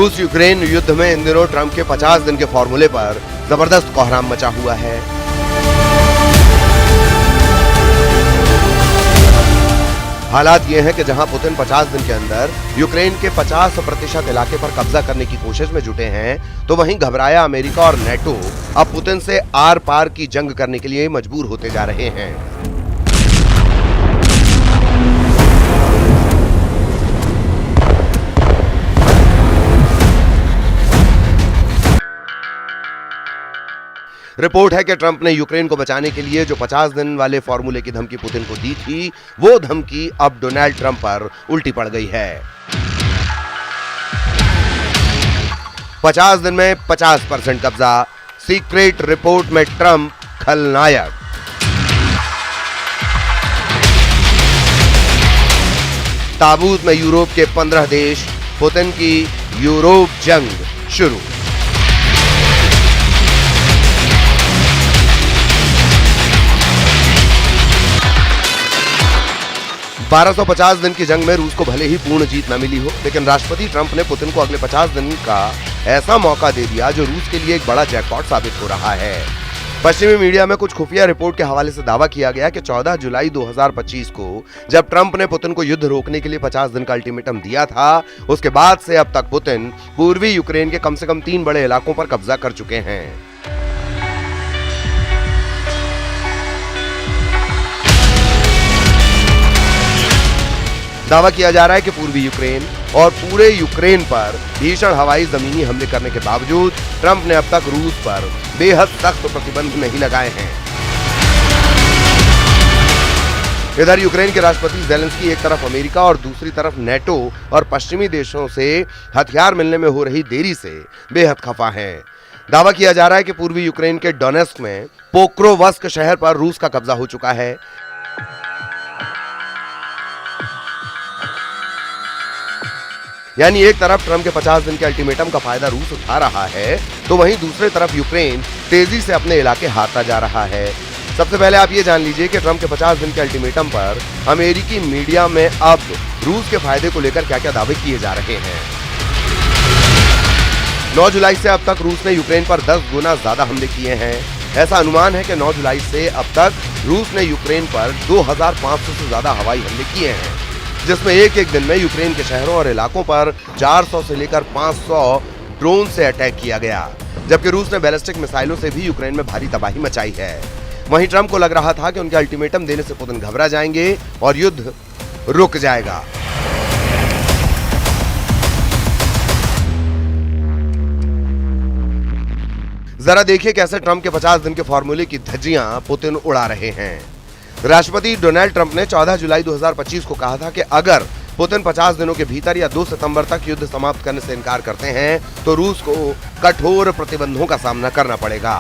रूस यूक्रेन युद्ध में इन दिनों ट्रंप के 50 दिन के फॉर्मूले पर जबरदस्त कोहराम मचा हुआ है। हालात ये हैं कि जहां पुतिन 50 दिन के अंदर यूक्रेन के 50% इलाके पर कब्जा करने की कोशिश में जुटे हैं, तो वहीं घबराया अमेरिका और नेटो अब पुतिन से आर पार की जंग करने के लिए मजबूर होते जा रहे हैं। रिपोर्ट है कि ट्रंप ने यूक्रेन को बचाने के लिए जो 50 दिन वाले फॉर्मूले की धमकी पुतिन को दी थी, वो धमकी अब डोनाल्ड ट्रंप पर उल्टी पड़ गई है। 50 दिन में 50% कब्जा, सीक्रेट रिपोर्ट में ट्रंप खलनायक। ताबूत में यूरोप के 15 देश, पुतिन की यूरोप जंग शुरू। $1250 दिन की जंग में रूस को भले ही पूर्ण जीत न मिली हो, लेकिन राष्ट्रपति ट्रंप ने पुतिन को अगले 50 दिन का ऐसा मौका दे दिया जो रूस के लिए एक बड़ा जैकपॉट साबित हो रहा है। पश्चिमी मीडिया में कुछ खुफिया रिपोर्ट के हवाले से दावा किया गया कि 14 जुलाई 2025 को जब ट्रंप ने पुतिन को युद्ध रोकने के लिए 50 दिन का अल्टीमेटम दिया था, उसके बाद से अब तक पुतिन पूर्वी यूक्रेन के कम से कम 3 बड़े इलाकों पर कब्जा कर चुके हैं। दावा किया जा रहा है कि पूर्वी यूक्रेन और पूरे यूक्रेन पर भीषण हवाई जमीनी हमले करने के बावजूद ट्रंप ने अब तक रूस पर बेहद सख्त प्रतिबंध नहीं लगाए हैं। इधर यूक्रेन के राष्ट्रपति ज़ेलेंस्की एक तरफ अमेरिका और दूसरी तरफ नेटो और पश्चिमी देशों से हथियार मिलने में हो रही देरी से बेहद खफा हैं। दावा किया जा रहा है कि पूर्वी यूक्रेन के डोनेस्क में पोक्रोवस्क शहर पर रूस का कब्जा हो चुका है। यानी एक तरफ ट्रंप के 50 दिन के अल्टीमेटम का फायदा रूस उठा रहा है, तो वहीं दूसरी तरफ यूक्रेन तेजी से अपने इलाके हारता जा रहा है। सबसे पहले आप ये जान लीजिए कि ट्रंप के 50 दिन के अल्टीमेटम पर अमेरिकी मीडिया में अब रूस के फायदे को लेकर क्या क्या दावे किए जा रहे हैं। 9 जुलाई से अब तक रूस ने यूक्रेन पर 10 गुना ज्यादा हमले किए हैं। ऐसा अनुमान है कि 9 जुलाई से अब तक रूस ने यूक्रेन पर 2500 से ज्यादा हवाई हमले किए हैं, जिसमें एक दिन में यूक्रेन के शहरों और इलाकों पर 400 से लेकर 500 ड्रोन से अटैक किया गया, जबकि रूस ने बैलिस्टिक मिसाइलों से भी यूक्रेन में भारी तबाही मचाई है। वहीं ट्रंप को लग रहा था कि उनके अल्टीमेटम देने से पुतिन घबरा जाएंगे और युद्ध रुक जाएगा। जरा देखिए कैसे ट्रंप के 50 दिन के फॉर्मूले की धज्जियां पुतिन उड़ा रहे हैं। राष्ट्रपति डोनाल्ड ट्रंप ने 14 जुलाई 2025 को कहा था कि अगर पुतिन 50 दिनों के भीतर या 2 सितंबर तक युद्ध समाप्त करने से इनकार करते हैं तो रूस को कठोर प्रतिबंधों का सामना करना पड़ेगा।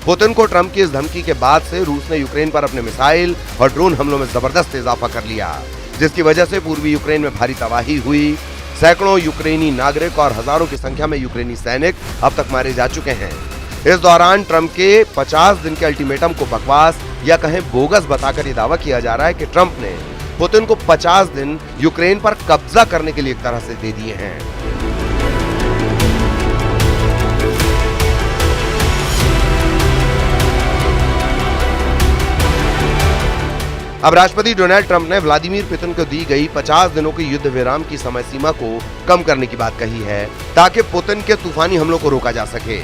पुतिन को ट्रंप की इस धमकी के बाद से रूस ने यूक्रेन पर अपने मिसाइल और ड्रोन हमलों में जबरदस्त इजाफा कर लिया, जिसकी वजह से पूर्वी यूक्रेन में भारी तबाही हुई। सैकड़ों यूक्रेनी नागरिक और हजारों की संख्या में यूक्रेनी सैनिक अब तक मारे जा चुके हैं। इस दौरान ट्रंप के 50 दिन के अल्टीमेटम को बकवास या कहें बोगस बताकर यह दावा किया जा रहा है कि ट्रंप ने पुतिन को 50 दिन यूक्रेन पर कब्जा करने के लिए एक तरह से दे दिए हैं। अब राष्ट्रपति डोनाल्ड ट्रंप ने व्लादिमीर पुतिन को दी गई 50 दिनों की युद्ध विराम की समय सीमा को कम करने की बात कही है, ताकि पुतिन के तूफानी हमलों को रोका जा सके।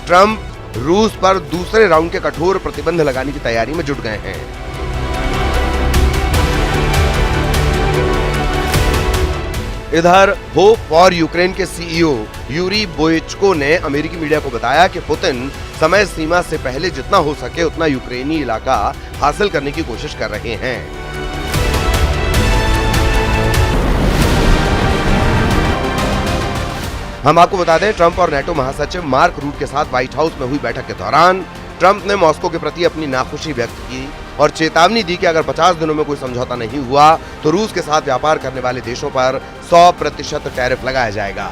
ट्रंप रूस पर दूसरे राउंड के कठोर प्रतिबंध लगाने की तैयारी में जुट गए हैं। इधर होप फॉर यूक्रेन के सीईओ यूरी बोइचको ने अमेरिकी मीडिया को बताया कि पुतिन समय सीमा से पहले जितना हो सके उतना यूक्रेनी इलाका हासिल करने की कोशिश कर रहे हैं। हम आपको बता दें, ट्रंप और नेटो महासचिव मार्क रूट के साथ व्हाइट हाउस में हुई बैठक के दौरान ट्रंप ने मॉस्को के प्रति अपनी नाखुशी व्यक्त की और चेतावनी दी कि अगर 50 दिनों में कोई समझौता नहीं हुआ तो रूस के साथ व्यापार करने वाले देशों पर 100% टैरिफ लगाया जाएगा।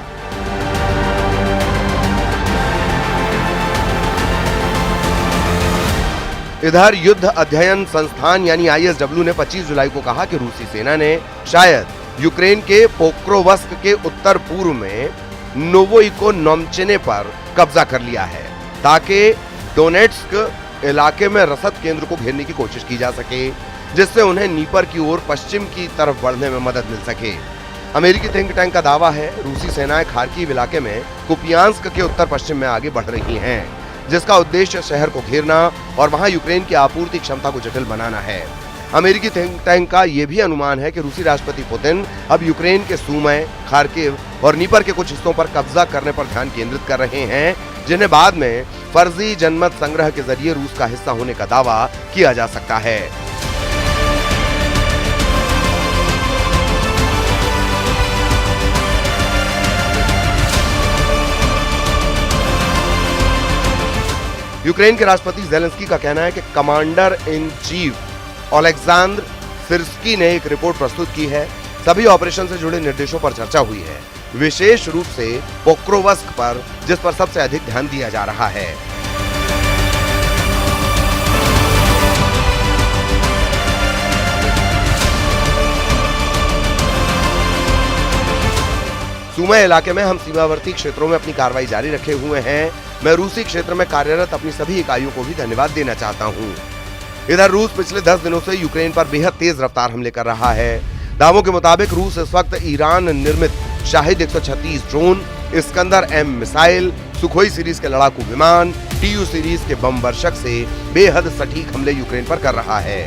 इधर युद्ध अध्ययन संस्थान यानी ISW ने 25 जुलाई को कहा कि रूसी सेना ने शायद यूक्रेन के पोक्रोवस्क के उत्तर पूर्व में नोवोइकोनोमचेने पर कब्जा कर लिया है ताकि डोनेट्स्क इलाके में रसद केंद्र को घेरने की कोशिश की जा सके, जिससे उन्हें नीपर की ओर पश्चिम की तरफ बढ़ने में मदद मिल सके। अमेरिकी थिंक टैंक का दावा है रूसी सेनाएं खार्किव इलाके में कुपियांस्क के उत्तर पश्चिम में आगे बढ़ रही हैं, जिसका उद्देश्य शहर को घेरना और वहां यूक्रेन की आपूर्ति क्षमता को जटिल बनाना है। अमेरिकी थिंक टैंक का यह भी अनुमान है कि रूसी राष्ट्रपति पुतिन अब यूक्रेन के सूमय, खार्किव और नीपर के कुछ हिस्सों पर कब्जा करने पर ध्यान केंद्रित कर रहे हैं, जिन्हें बाद में फर्जी जनमत संग्रह के जरिए रूस का हिस्सा होने का दावा किया जा सकता है। यूक्रेन के राष्ट्रपति ज़ेलेंस्की का कहना है कि commander in chief Oleksandr Syrskyi ने एक रिपोर्ट प्रस्तुत की है। सभी ऑपरेशन से जुड़े निर्देशों पर चर्चा हुई है, विशेष रूप से पोक्रोवस्क पर, जिस पर सबसे अधिक ध्यान दिया जा रहा है। सूमय इलाके में हम सीमावर्ती क्षेत्रों में अपनी कार्रवाई जारी रखे हुए हैं। मैं रूसी क्षेत्र में कार्यरत अपनी सभी इकाइयों को भी धन्यवाद देना चाहता हूं। इधर रूस पिछले 10 दिनों से यूक्रेन पर बेहद तेज रफ्तार हमले कर रहा है। दावों के मुताबिक रूस इस वक्त ईरान निर्मित Shahid 136 drone, Iskander M missile, Sukhoi series के लड़ाकू विमान, TU सीरीज के बम वर्षक से बेहद सटीक हमले यूक्रेन पर कर रहा है।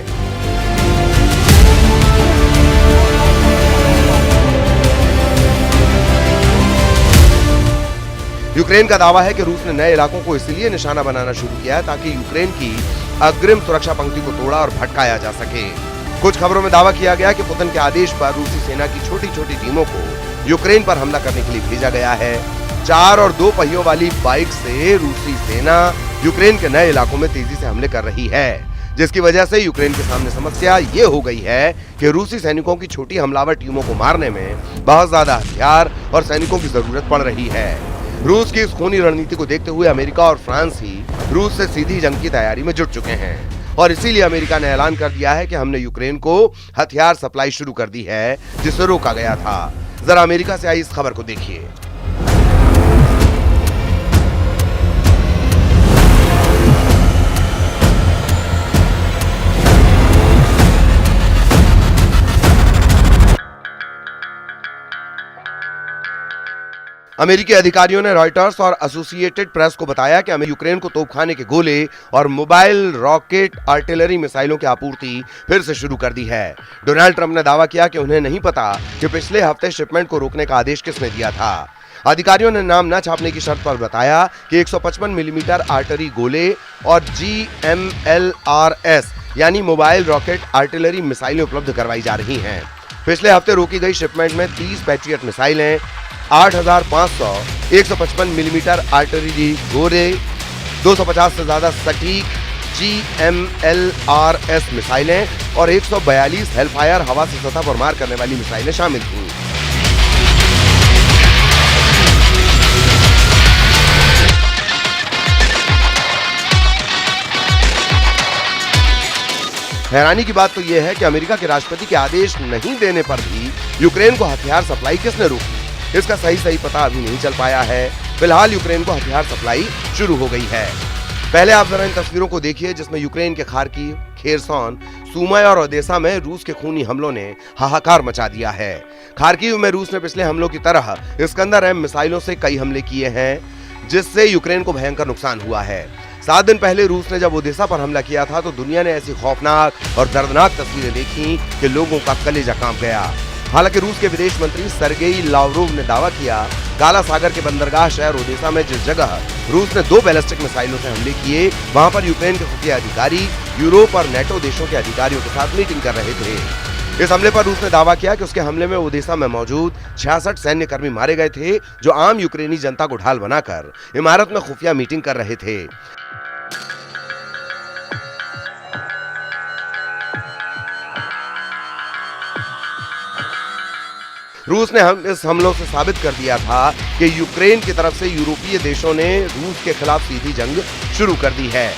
यूक्रेन का दावा है कि रूस ने नए इलाकों को इसलिए निशाना बनाना शुरू किया है ताकि यूक्रेन की अग्रिम सुरक्षा पंक्ति को तोड़ा और भटकाया जा सके। कुछ खबरों में दावा किया गया कि पुतिन के आदेश पर रूसी सेना की छोटी छोटी टीमों को यूक्रेन पर हमला करने के लिए भेजा गया है। 4 और 2 पहियों वाली बाइक से रूसी सेना यूक्रेन के नए इलाकों में तेजी से हमले कर रही है, जिसकी वजह से यूक्रेन के सामने समस्या ये हो गई है कि रूसी सैनिकों की छोटी हमलावर टीमों को मारने में बहुत ज्यादा हथियार और सैनिकों की जरूरत पड़ रही है। रूस की इस खूनी रणनीति को देखते हुए अमेरिका और फ्रांस ही रूस से सीधी जंग की तैयारी में जुट चुके हैं और इसीलिए अमेरिका ने ऐलान कर दिया है कि हमने यूक्रेन को हथियार सप्लाई शुरू कर दी है, जिसे रोका गया था। जरा अमेरिका से आई इस खबर को देखिए। अमेरिकी अधिकारियों ने रॉयटर्स और एसोसिएटेड प्रेस को बताया कि हमें यूक्रेन को तोपखाने के गोले और मोबाइल रॉकेट आर्टिलरी मिसाइलों की आपूर्ति फिर से शुरू कर दी है। डोनाल्ड ट्रंप ने दावा किया कि उन्हें नहीं पता कि पिछले हफ्ते शिपमेंट को रोकने का आदेश किसने दिया था। अधिकारियों ने नाम न छापने की शर्त पर बताया कि 155 मिलीमीटर आर्टरी गोले और GMLRS यानी मोबाइल रॉकेट आर्टिलरी मिसाइलें उपलब्ध करवाई जा रही हैं। पिछले हफ्ते रोकी गई शिपमेंट में 30 पैट्रियट मिसाइलें, 8500 155 मिलीमीटर आर्टिलरी गोले, 250 से ज्यादा सटीक GMLRS मिसाइलें और 142 हेलफायर हवा से सतह पर मार करने वाली मिसाइलें शामिल थीं। हैरानी की बात तो यह है कि अमेरिका के राष्ट्रपति के आदेश नहीं देने पर भी यूक्रेन को हथियार सप्लाई किसने रोकी, इसका सही पता अभी नहीं चल पाया है। फिलहाल यूक्रेन को हथियार सप्लाई शुरू हो गई है। पहले आप जरा इन तस्वीरों को देखिए जिसमें यूक्रेन के खार्किव, खेरसॉन, सूमय और ओदेसा में रूस के खूनी हमलों ने हाहाकार मचा दिया है। खार्किव में रूस ने पिछले हमलों की तरह इस्कंदर M मिसाइलों से कई हमले किए हैं, जिससे यूक्रेन को भयंकर नुकसान हुआ है। 7 दिन पहले रूस ने जब ओदेसा पर हमला किया था तो दुनिया ने ऐसी खौफनाक और दर्दनाक तस्वीरें देखी कि लोगों का कलेजा कांप गया। हालांकि रूस के विदेश मंत्री सर्गेई लावरोव ने दावा किया काला सागर के बंदरगाह शहर ओदेसा में जिस जगह रूस ने 2 बैलिस्टिक मिसाइलों से हमले किए, वहां पर यूक्रेन के खुफिया अधिकारी यूरोप और नेटो देशों के अधिकारियों के साथ मीटिंग कर रहे थे। इस हमले पर रूस ने दावा किया कि उसके हमले में ओदेसा में मौजूद 66 सैन्य कर्मी मारे गए थे, जो आम यूक्रेनी जनता को ढाल बनाकर इमारत में खुफिया मीटिंग कर रहे थे। रूस ने इस हमलों से साबित कर दिया था कि यूक्रेन की तरफ से यूरोपीय देशों ने रूस के खिलाफ सीधी जंग शुरू कर दी है।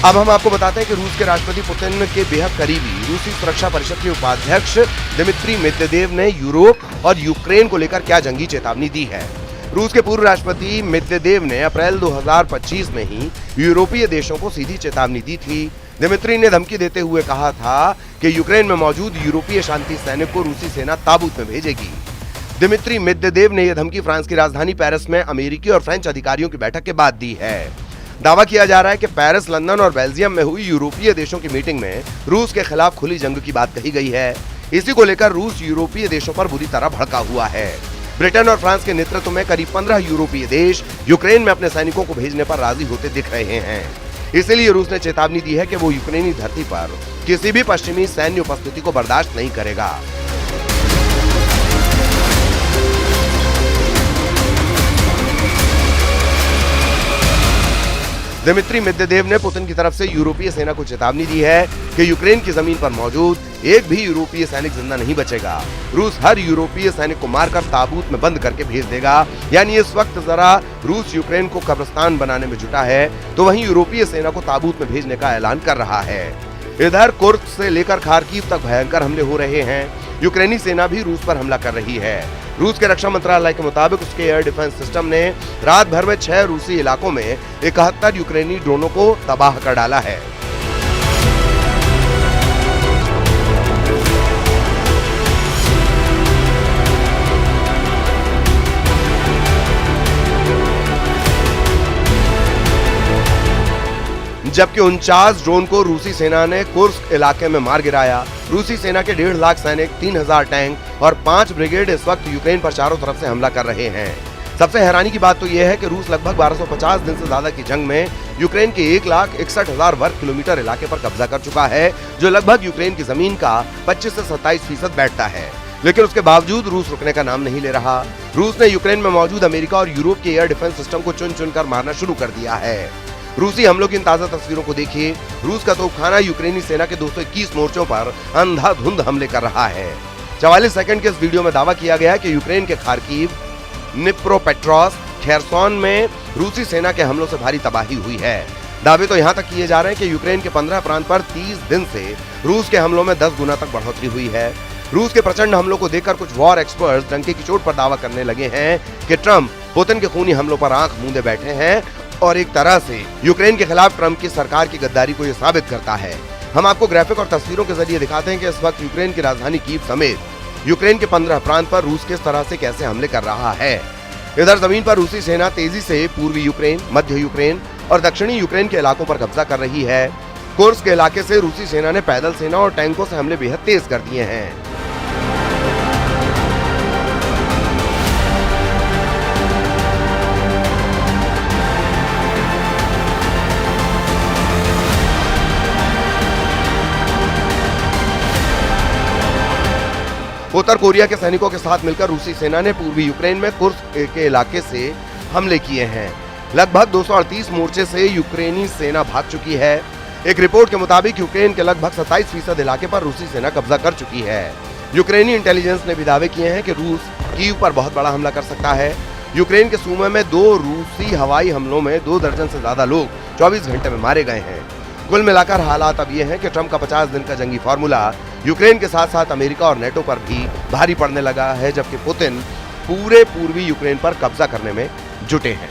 अब हम आपको बताते हैं कि रूस के राष्ट्रपति पुतिन के बेहद करीबी रूसी सुरक्षा परिषद के उपाध्यक्ष दिमित्री मेदवेदेव ने यूरोप और यूक्रेन को लेकर क्या जंगी चेतावनी दी है। रूस के पूर्व राष्ट्रपति मेदवेदेव ने अप्रैल 2025 में ही यूरोपीय देशों को सीधी चेतावनी दी थी। दिमित्री ने धमकी देते हुए कहा था कि यूक्रेन में मौजूद यूरोपीय शांति सैनिक को रूसी सेना ताबूत में भेजेगी। दिमित्री मेदवेदेव ने यह धमकी फ्रांस की राजधानी पेरिस में अमेरिकी और फ्रेंच अधिकारियों की बैठक के बाद दी है। दावा किया जा रहा है कि पेरिस, लंदन और बेल्जियम में हुई यूरोपीय देशों की मीटिंग में रूस के खिलाफ खुली जंग की बात कही गई है। इसी को लेकर रूस यूरोपीय देशों पर बुरी तरह भड़का हुआ है। ब्रिटेन और फ्रांस के नेतृत्व में करीब 15 यूरोपीय देश यूक्रेन में अपने सैनिकों को भेजने पर राजी होते दिख रहे हैं। इसलिए रूस ने चेतावनी दी है कि वो यूक्रेनी धरती पर किसी भी पश्चिमी सैन्य उपस्थिति को बर्दाश्त नहीं करेगा। दिमित्री मेदवेदेव ने पुतिन की तरफ से यूरोपीय सेना को चेतावनी दी है कि यूक्रेन की जमीन पर मौजूद एक भी यूरोपीय सैनिक जिंदा नहीं बचेगा। रूस हर यूरोपीय सैनिक को मारकर ताबूत में बंद करके भेज देगा। यानी इस वक्त जरा रूस यूक्रेन को कब्रिस्तान बनाने में जुटा है, तो वहीं यूरोपीय सेना को ताबूत में भेजने का ऐलान कर रहा है। इधर कुर्स्क से लेकर खार्किव तक भयंकर हमले हो रहे हैं। यूक्रेनी सेना भी रूस पर हमला कर रही है। रूस के रक्षा मंत्रालय के मुताबिक उसके एयर डिफेंस सिस्टम ने रात भर में 6 रूसी इलाकों में 71 यूक्रेनी ड्रोनों को तबाह कर डाला है। जबकि 49 ड्रोन को रूसी सेना ने कुर्स्क इलाके में मार गिराया। रूसी सेना के 1.5 लाख सैनिक, 3000 टैंक और 5 ब्रिगेड इस वक्त यूक्रेन पर चारों तरफ से हमला कर रहे हैं। सबसे हैरानी की बात तो यह है कि रूस लगभग 1250 दिन से ज्यादा की जंग में यूक्रेन के 1,61,000 वर्ग किलोमीटर इलाके पर कब्जा कर चुका है, जो लगभग यूक्रेन की जमीन का 25 से 27% बैठता है। लेकिन उसके बावजूद रूस रुकने का नाम नहीं ले रहा। रूस ने यूक्रेन में मौजूद अमेरिका और यूरोप के एयर डिफेंस सिस्टम को चुन चुन कर मारना शुरू कर दिया है। रूसी हमलों की इन ताजा तस्वीरों को देखिए। रूस का तोपखाना यूक्रेनी सेना के 221 मोर्चों पर अंधाधुंध हमले कर रहा है। 44 सेकंड के इस वीडियो में दावा किया गया है कि यूक्रेन के खार्किव, निप्रोपेट्रोव्स्क, खेरसोन में रूसी सेना के हमलों से भारी तबाही हुई है। दावे तो यहाँ तक किए जा रहे हैं कि यूक्रेन के 15 प्रांत पर 30 दिन से रूस के हमलों में 10 गुना तक बढ़ोतरी हुई है। रूस के प्रचंड हमलों को देखकर कुछ वॉर एक्सपर्ट्स डंके की चोट पर दावा करने लगे हैं कि ट्रंप पुतिन के खूनी हमलों पर आंख मूंदे बैठे हैं और एक तरह से यूक्रेन के खिलाफ ट्रंप की सरकार की गद्दारी को यह साबित करता है। हम आपको ग्राफिक और तस्वीरों के जरिए दिखाते हैं कि इस वक्त यूक्रेन की राजधानी कीव समेत यूक्रेन के 15 प्रांत पर रूस किस तरह से कैसे हमले कर रहा है। इधर जमीन पर रूसी सेना तेजी से पूर्वी यूक्रेन, मध्य यूक्रेन और दक्षिणी यूक्रेन के इलाकों पर कब्जा कर रही है। कुर्स्क के इलाके से रूसी सेना ने पैदल सेना और टैंकों से हमले बेहद तेज कर दिए हैं। उत्तर कोरिया के सैनिकों के साथ मिलकर रूसी सेना ने पूर्वी यूक्रेन में कुर्स्क के इलाके से हमले किए हैं। लगभग 238 मोर्चे से यूक्रेनी सेना भाग चुकी है। एक रिपोर्ट के मुताबिक यूक्रेन के लगभग 27% इलाके पर रूसी सेना कब्जा कर चुकी है। यूक्रेनी इंटेलिजेंस ने भी दावे किए हैं कि रूस कीव पर बहुत बड़ा हमला कर सकता है। यूक्रेन के सूमे में 2 रूसी हवाई हमलों में 2 दर्जन से ज्यादा लोग 24 घंटे में मारे गए हैं। कुल मिलाकर हालात अब ये हैं कि ट्रंप का 50 दिन का जंगी फार्मूला यूक्रेन के साथ साथ अमेरिका और नेटो पर भी भारी पड़ने लगा है, जबकि पुतिन पूरे पूर्वी यूक्रेन पर कब्जा करने में जुटे हैं।